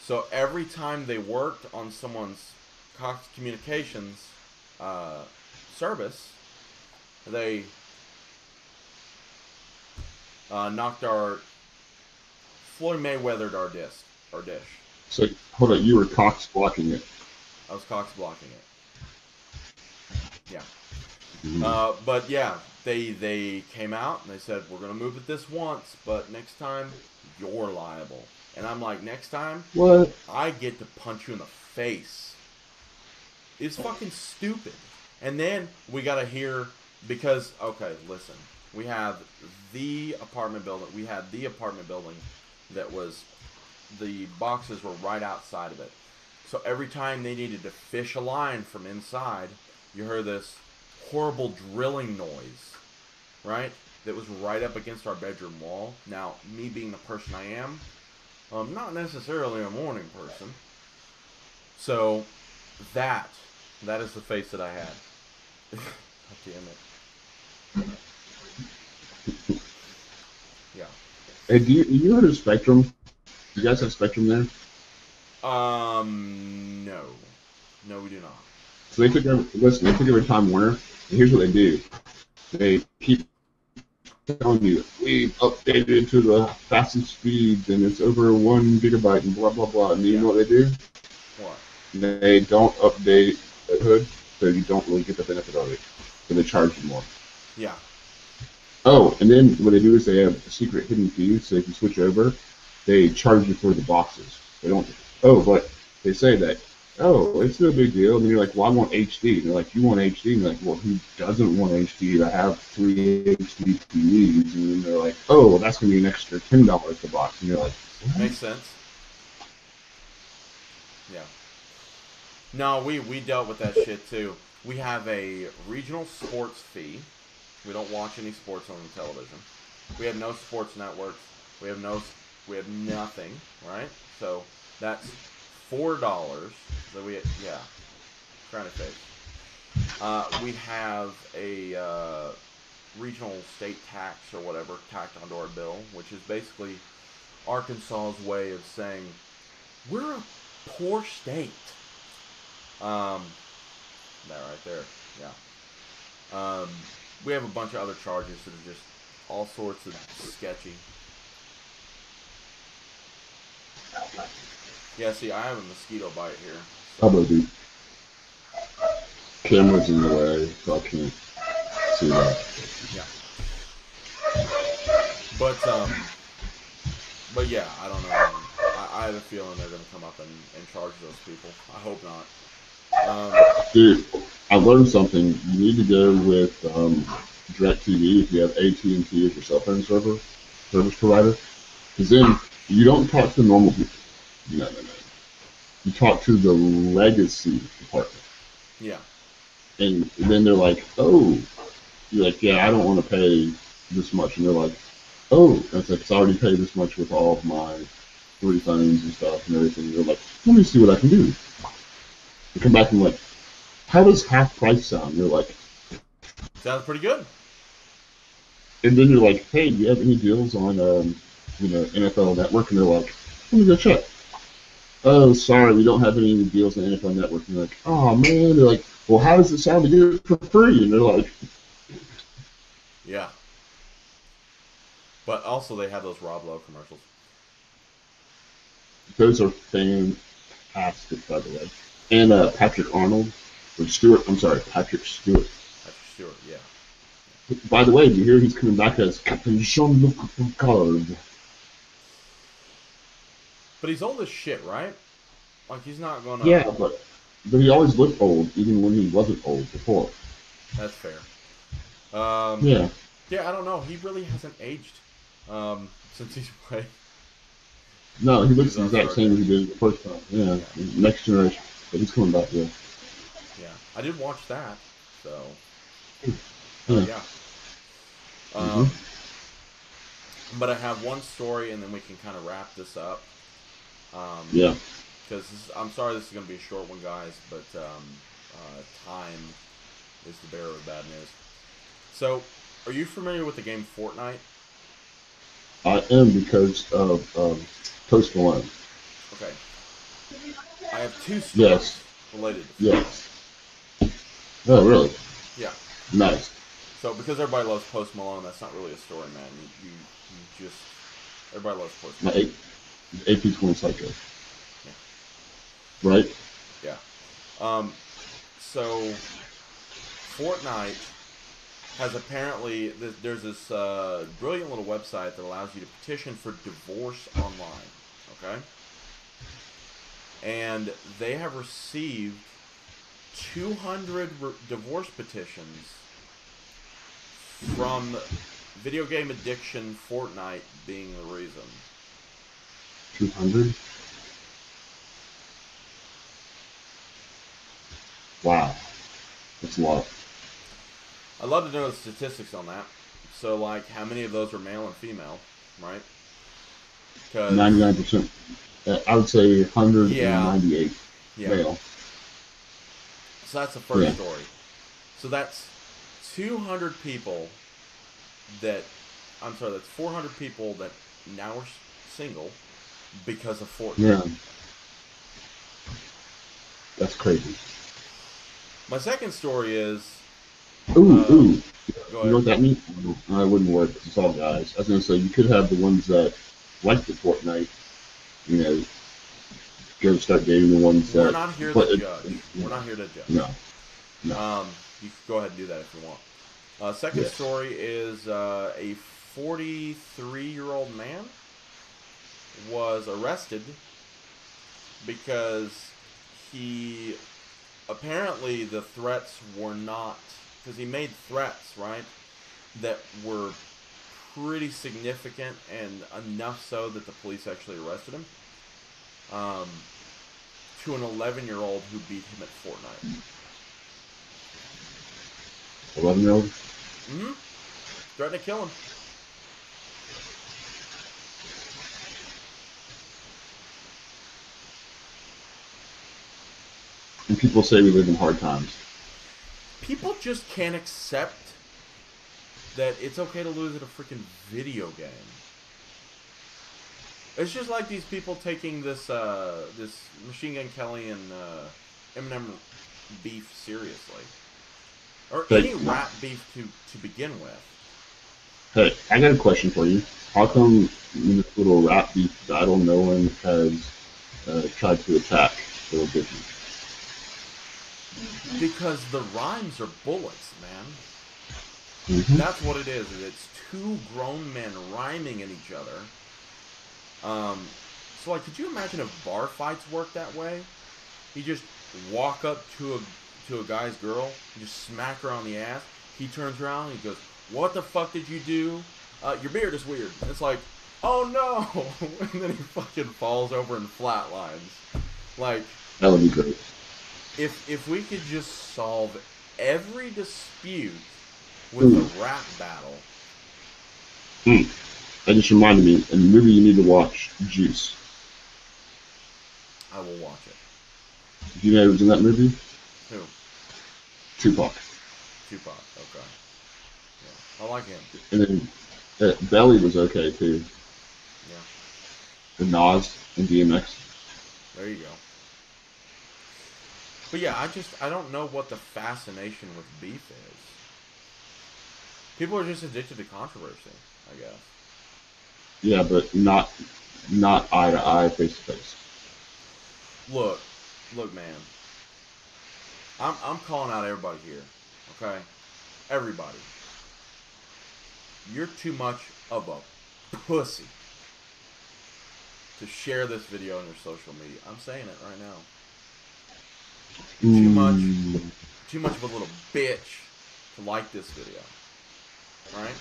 So every time they worked on someone's Cox Communications service, they knocked Floyd Mayweathered our dish. So hold on, you were Cox blocking it. I was Cox blocking it. Yeah. But yeah, they came out and they said, we're gonna move it this once, but next time you're liable. And I'm like, next time, what? I get to punch you in the face. It's fucking stupid. And then we gotta hear, because, okay, listen, we have the apartment building. We had the apartment building that was, the boxes were right outside of it. So every time they needed to fish a line from inside, you heard this horrible drilling noise, right? That was right up against our bedroom wall. Now, me being the person I am, I'm not necessarily a morning person. So, that is the face that I had. God damn it. Yeah. Hey, do you have a Spectrum? Do you guys have Spectrum there? No. No, we do not. So they took over Time Warner, and here's what they do. They keep telling you, we've updated to the fastest speeds, and it's over 1 gigabyte, and blah, blah, blah. And you know what they do? What? They don't update the hood, so you don't really get the benefit of it. So they charge you more. Yeah. Oh, and then what they do is they have a secret hidden fee, so if you switch over, they charge you for the boxes. They don't. Oh, but they say that, oh, it's no big deal. And you're like, well, I want HD. And they're like, you want HD? And you're like, well, who doesn't want HD? I have 3 HD TVs. And then they're like, oh, well, that's going to be an extra $10 a box. And you're like, what? Makes sense. Yeah. No, we dealt with that shit too. We have a regional sports fee. We don't watch any sports on the television. We have no sports networks. We have nothing, right? So that's $4 that trying to face. We have a regional state tax or whatever tacked onto our bill, which is basically Arkansas's way of saying we're a poor state. That right there, yeah. We have a bunch of other charges that are just all sorts of sketchy. Yeah, see, I have a mosquito bite here. So. How about you? Camera's in the way, so I can't see that. Yeah. But yeah, I don't know. I have a feeling they're going to come up and charge those people. I hope not. Dude, I learned something. You need to go with DirecTV if you have AT&T as your cell phone service provider. Because then you don't talk to normal people. No. You talk to the legacy department. Yeah. And then they're like, oh, you're like, yeah, I don't want to pay this much. And they're like, oh, and it's like, 'cause I already paid this much with all of my free phones and stuff and everything. And they're like, let me see what I can do. They come back and like, how does half price sound? You're like, Sounds pretty good. and then you're like, hey, do you have any deals on, NFL Network? And they're like, let me go check. Oh, sorry, we don't have any deals on NFL Network. And they're like, oh man. They're like, well, how does it sound to get it for free? And they're like, Yeah. But also they have those Rob Lowe commercials. those are fantastic, by the way. And Patrick Arnold, or Stewart. I'm sorry, Patrick Stewart. Patrick Stewart, yeah. By the way, do you hear he's coming back as Captain Jean-Luc Picard? But he's old as shit, right? Like, he's not gonna... Yeah, but he always looked old, even when he wasn't old before. That's fair. Yeah. Yeah, I don't know. He really hasn't aged since he's played. No, he looks the exact same as he did the first time. Yeah. Next generation. But he's coming back, yeah. Yeah. I did watch that, so... Yeah. But I have one story, and then we can kind of wrap this up. Yeah. Because I'm sorry this is going to be a short one, guys, but time is the bearer of bad news. So, are you familiar with the game Fortnite? I am because of Post Malone. Okay. I have two stories related to Fortnite. Yes. Oh, really? Yeah. Nice. So, because everybody loves Post Malone, that's not really a story, man. You just... Everybody loves Post Malone. AP Twin Psycho. Yeah. Right? Yeah. So, Fortnite has apparently... There's this brilliant little website that allows you to petition for divorce online. Okay? And they have received 200 divorce petitions from video game addiction, Fortnite being the reason. 200? Wow. That's a lot. I'd love to know the statistics on that. So, like, how many of those are male and female, right? 99%. I would say 198 male. So that's the first story. So that's 200 people that... I'm sorry, that's 400 people that now are single because of Fortnite. Yeah. That's crazy. My second story is... Ooh. Go ahead. You know what that means? I wouldn't work. It's all guys. I was going to say, you could have the ones that like the Fortnite, go start dating the ones that... We're not here to judge. We're not here to judge. No. You can go ahead and do that if you want. Second story is a 43-year-old man was arrested because he... Apparently the threats were not... Because he made threats, right, that were pretty significant and enough so that the police actually arrested him. To an 11-year-old who beat him at Fortnite. 11-year-old? Mm-hmm. Threatened to kill him. And people say we live in hard times. People just can't accept that it's okay to lose at a freaking video game. It's just like these people taking this this Machine Gun Kelly and Eminem beef seriously, or any rap beef to begin with. Hey, I got a question for you. How come in this little rap beef battle, no one has tried to attack Little Dicky? Because the rhymes are bullets, man. Mm-hmm. That's what it is. It's two grown men rhyming in each other. So, like, could you imagine if bar fights worked that way? You just walk up to a guy's girl, you just smack her on the ass. He turns around and he goes, "What the fuck did you do? Your beard is weird." And it's like, "Oh no!" And then he fucking falls over and flatlines. Like, that would be great. If we could just solve every dispute with a rap battle. That just reminded me, in the movie you need to watch, Juice. I will watch it. Do you know who was in that movie? Who? Tupac. Tupac, okay. Yeah, I like him. And then Belly was okay too. Yeah. The Nas and DMX. There you go. But yeah, I don't know what the fascination with beef is. People are just addicted to controversy, I guess. Yeah, but not eye to eye, face to face. Look, man. I'm calling out everybody here, okay? Everybody. You're too much of a pussy to share this video on your social media. I'm saying it right now. You're too much of a little bitch to like this video. Right?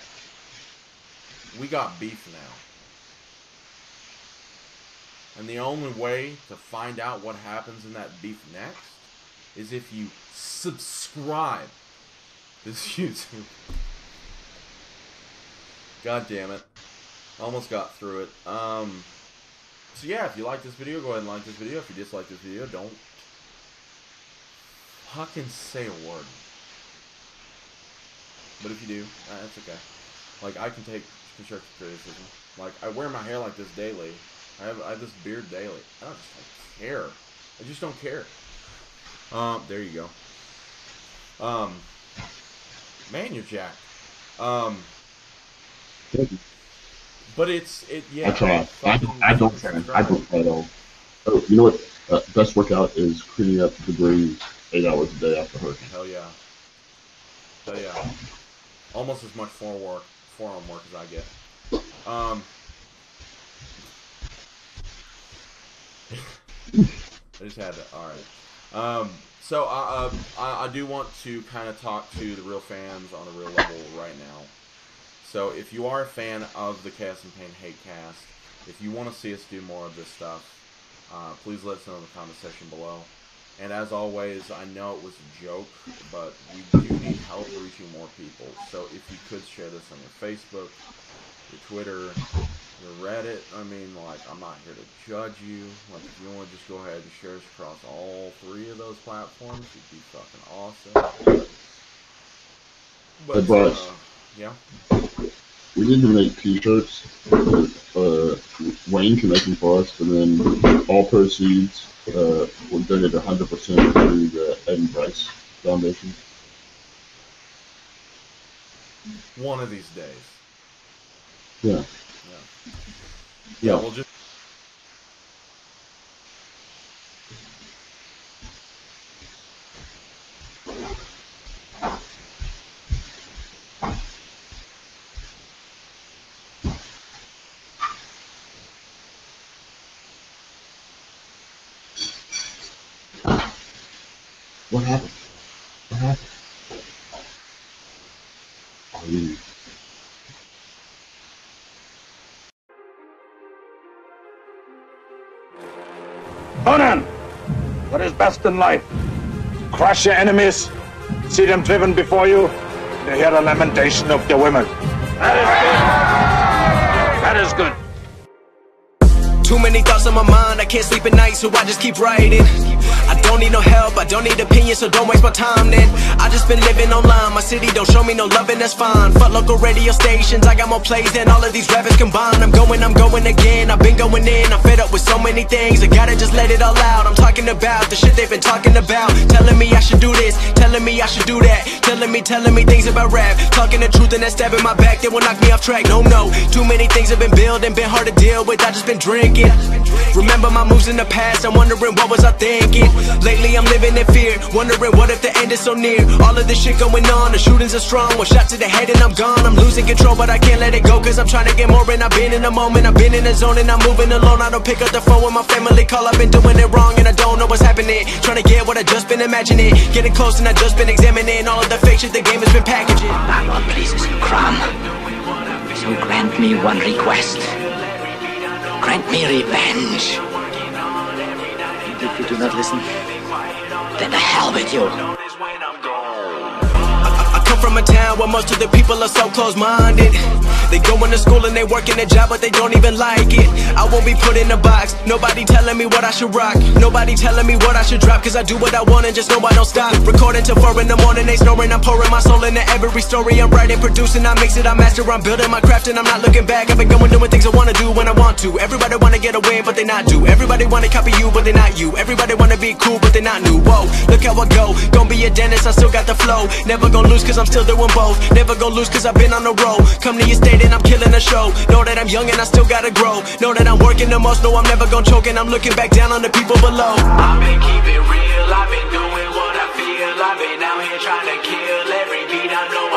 We got beef now. And the only way to find out what happens in that beef next is if you subscribe to this YouTube. God damn it. Almost got through it. So yeah, if you like this video, go ahead and like this video. If you dislike this video, don't fucking say a word. But if you do, that's okay. Like, I can take constructive criticism. Like, I wear my hair like this daily. I have this beard daily. I just don't care. I just don't care. There you go. Man, you're jacked. But yeah. I try. I don't try at all. Oh, you know what? Best workout is cleaning up debris 8 hours a day after hurricane. Hell yeah. Hell yeah. Almost as much forearm work as I get. I just had to. Alright. So I do want to kind of talk to the real fans on a real level right now. So if you are a fan of the Chaos and Pain Hatecast, if you want to see us do more of this stuff, please let us know in the comment section below. And as always, I know it was a joke, but we do need help reaching more people. So if you could share this on your Facebook, your Twitter, your Reddit. I mean, like, I'm not here to judge you. Like, if you want to just go ahead and share us across all 3 of those platforms, it'd be fucking awesome. But hey, Bryce, yeah? we need to make t-shirts. Wayne can make them for us, and then all proceeds we'll donate 100% to the Ed and Bryce Foundation. One of these days. Yeah. Yeah, we'll just... What happened? What happened? Oh, you. Conan, what is best in life? Crush your enemies, see them driven before you, to hear the lamentation of their women. That is good. Too many thoughts on my mind, I can't sleep at night, so I just keep writing. I don't need no help, I don't need opinions, so don't waste my time then. I just been living online, my city don't show me no love and that's fine. Fuck local radio stations, I got more plays than all of these rappers combined. I'm going again, I've been going in, I'm fed up with so many things. I gotta just let it all out, I'm talking about the shit they've been talking about. Telling me I should do this, telling me I should do that. Telling me things about rap. Talking the truth and that stab in my back, they will knock me off track, no. Too many things have been building, been hard to deal with, I just been drinking. Remember my moves in the past, I'm wondering what was I thinking. Lately I'm living in fear, wondering what if the end is so near. All of this shit going on, the shootings are strong. One shot to the head and I'm gone. I'm losing control but I can't let it go, cause I'm trying to get more. And I've been in the moment, I've been in the zone, and I'm moving alone. I don't pick up the phone when my family call, I've been doing it wrong and I don't know what's happening. Trying to get what I just been imagining, getting close and I just been examining all of the fake shit the game has been packaging. That what pleases you, Crom. So grant me one request. Grant me revenge. And if you do not listen, then the hell with you. a town where most of the people are so close-minded. They going to school and they working a job, but they don't even like it. I won't be put in a box. Nobody telling me what I should rock. Nobody telling me what I should drop, cause I do what I want and just know I don't stop. Recording till 4 in the morning, they snoring. I'm pouring my soul into every story. I'm writing, producing, I mix it, I master. I'm building my craft and I'm not looking back. I've been going doing things I wanna do when I want to. Everybody wanna get away, but they not do. Everybody wanna copy you, but they not you. Everybody wanna be cool, but they not new. Whoa, look how I go. Gonna be a dentist, I still got the flow. Never gonna lose cause I'm still doing both. Never gonna lose cause I've been on the road. Come to your state and I'm killing the show. Know that I'm young and I still gotta grow. Know that I'm working the most, know I'm never gonna choke. And I'm looking back down on the people below. I've been keeping real, I've been doing what I feel. I've been out here trying to kill every beat I know.